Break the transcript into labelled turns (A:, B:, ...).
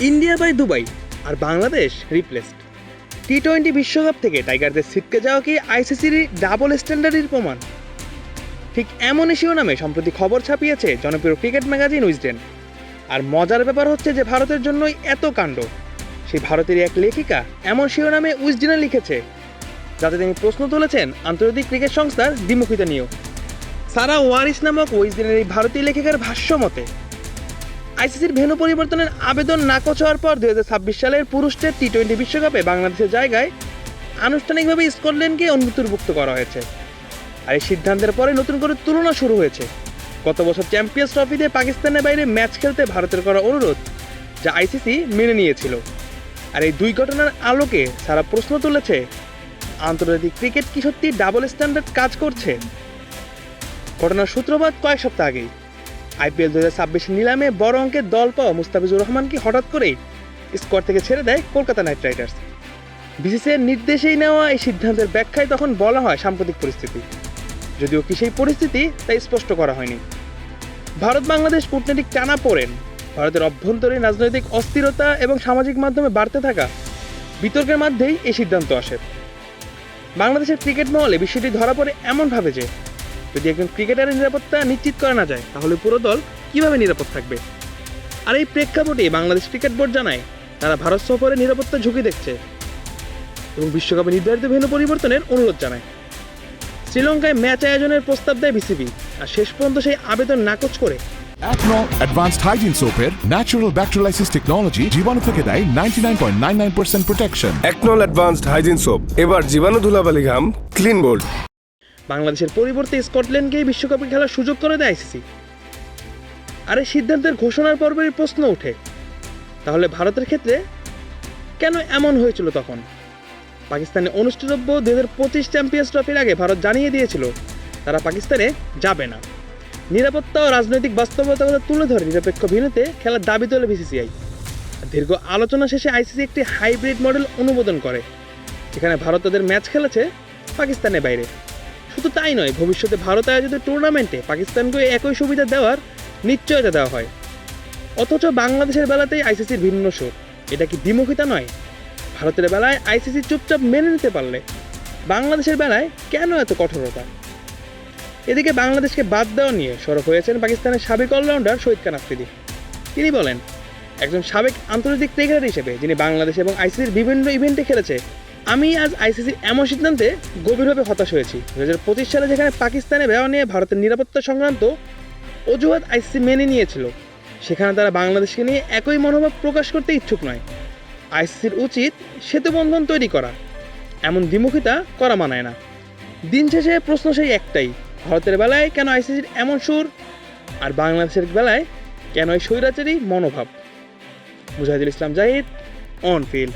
A: India by Dubai আর Bangladesh replaced. টি-20 বিশ্বকাপ থেকে টাইগারদের ছিটকে যাওয়া কি আইসিসির ডাবল স্ট্যান্ডার্ডের প্রমাণ? ঠিক এমনই শিরোনামে সম্প্রতি খবর ছাপিয়েছে জনপ্রিয় ক্রিকেট ম্যাগাজিন উইজডেন। আর মজার ব্যাপার হচ্ছে যে ভারতের জন্যই এত কাণ্ড। সেই ভারতের এক লেখিকা এমন শিরোনামে উইজডেনে লিখেছে, যাতে তিনি প্রশ্ন তুলেছেন আন্তর্জাতিক ক্রিকেট সংস্থার দ্বিমুখিতা নিয়েও। সারা ওয়ারিস নামক উইজডেনের এই ভারতীয় লেখিকার ভাষ্য মতে, আইসিসির ভেন্যু পরিবর্তনের আবেদন নাকচ হওয়ার পর 2026 সালের পুরুষদের টি-20 বিশ্বকাপে বাংলাদেশের জায়গায় আনুষ্ঠানিকভাবে স্কটল্যান্ডকে অন্তর্ভুক্ত করা হয়েছে। আর এই সিদ্ধান্তের পরে নতুন করে তুলনা শুরু হয়েছে গত বছর চ্যাম্পিয়ন্স ট্রফিতে পাকিস্তানের বাইরে ম্যাচ খেলতে ভারতের করা অনুরোধ, যা আইসিসি মেনে নিয়েছিল। আর এই দুই ঘটনার আলোকে সারা প্রশ্ন তুলেছে, আন্তর্জাতিক ক্রিকেট কি সত্যি ডাবল স্ট্যান্ডার্ড কাজ করছে? ঘটনার সূত্রপাত কয়েক সপ্তাহ আগেই আইপিএল 2026 নিলামে বড় অঙ্কের দল পাওয়া মুস্তাফিজুর রহমানকে হঠাৎ করেই স্কোয়াড থেকে ছেড়ে দেয় কলকাতা নাইট রাইডার্স। বিসিসিআইয়ের নির্দেশেই নেওয়া এই সিদ্ধান্তের ব্যাখ্যায় তখন বলা হয় সাম্প্রতিক পরিস্থিতি, যদিও কি সেই পরিস্থিতি তা স্পষ্ট করা হয়নি। ভারত বাংলাদেশ কূটনৈতিক টানাপোড়েন, ভারতের অভ্যন্তরীণ রাজনৈতিক অস্থিরতা এবং সামাজিক মাধ্যমে বাড়তে থাকা বিতর্কের মধ্যেই এই সিদ্ধান্ত আসে। বাংলাদেশের ক্রিকেট মহলে বিষয়টি ধরা পড়ে এমনভাবে যে যদি একজন ক্রিকেটারের নিরাপত্তা নিশ্চিত করা না যায়, তাহলে পুরো দল কীভাবে নিরাপদ থাকবে? আর এই প্রেক্ষাপটে বাংলাদেশ ক্রিকেট বোর্ড জানায় তারা ভারত সফরে নিরাপত্তা ঝুঁকি দেখছে এবং বিশ্বকাপে নির্ধারিত ভেন্যু পরিবর্তনের অনুরোধ জানায়। শ্রীলঙ্কায় ম্যাচ আয়োজনের প্রস্তাব দেয় বিসিবি, আর শেষ পর্যন্ত সেই আবেদন নাকচ করে
B: Acnol Advanced Hygiene Soapের ন্যাচারাল ব্যাকটেরিয়ালাইসিস টেকনোলজি জীবাণু থেকে দেয় 99.99% protection.
C: Acnol advanced hygiene soap, এবার জীবাণু ধুলাবালি ঘাম ক্লিন বোল্ড।
A: বাংলাদেশের পরিবর্তে স্কটল্যান্ডকেই বিশ্বকাপে খেলার সুযোগ করে দেয় আইসিসি। আর এই সিদ্ধান্তের ঘোষণার পর্বেই প্রশ্ন ওঠে, তাহলে ভারতের ক্ষেত্রে কেন এমন হয়েছিল? তখন পাকিস্তানে অনুষ্ঠিতব্য 2025 চ্যাম্পিয়ন্স ট্রফির আগে ভারত জানিয়ে দিয়েছিল তারা পাকিস্তানে যাবে না। নিরাপত্তা ও রাজনৈতিক বাস্তবতার কথা তুলে ধরে নিরপেক্ষ ভেন্যুতে খেলার দাবি তোলে বিসিসিআই। দীর্ঘ আলোচনা শেষে আইসিসি একটি হাইব্রিড মডেল অনুমোদন করে, যেখানে ভারত তাদের ম্যাচ খেলেছে পাকিস্তানের বাইরে। শুধু তাই নয়, ভবিষ্যতে ভারত আয়োজিত টুর্নামেন্টে পাকিস্তানকে একই সুবিধা দেওয়ার নিশ্চয়তা দেওয়া হয়। অথচ বাংলাদেশের বেলাতেই আইসিসির ভিন্ন সুর। এটা কি দ্বিমুখিতা নয়? ভারতের বেলায় আইসিসি চুপচাপ মেনে নিতে পারলে বাংলাদেশের বেলায় কেন এত কঠোরতা? এদিকে বাংলাদেশকে বাদ দেওয়া নিয়ে সরব হয়েছেন পাকিস্তানের সাবেক অলরাউন্ডার শহীদ খান আফ্রিদি। তিনি বলেন, একজন সাবেক আন্তর্জাতিক ক্রিকেটার হিসেবে যিনি বাংলাদেশ এবং আইসিসির বিভিন্ন ইভেন্টে খেলেছে, আমি আজ আইসিসির এমন সিদ্ধান্তে গভীরভাবে হতাশ হয়েছি। 2025 সালে যেখানে পাকিস্তানে বেওয়া নিয়ে ভারতের নিরাপত্তা সংক্রান্ত অজুহাত আইসিসি মেনে নিয়েছিল, সেখানে তারা বাংলাদেশকে নিয়ে একই মনোভাব প্রকাশ করতে ইচ্ছুক নয়। আইসিসির উচিত সেতুবন্ধন তৈরি করা, এমন দ্বিমুখিতা করা মানায় না। দিন শেষে প্রশ্ন সেই একটাই, ভারতের বেলায় কেন আইসিসির এমন সুর, আর বাংলাদেশের বেলায় কেন এই স্বৈরাচারী মনোভাব? Mujahidul Islam Zahid, on field.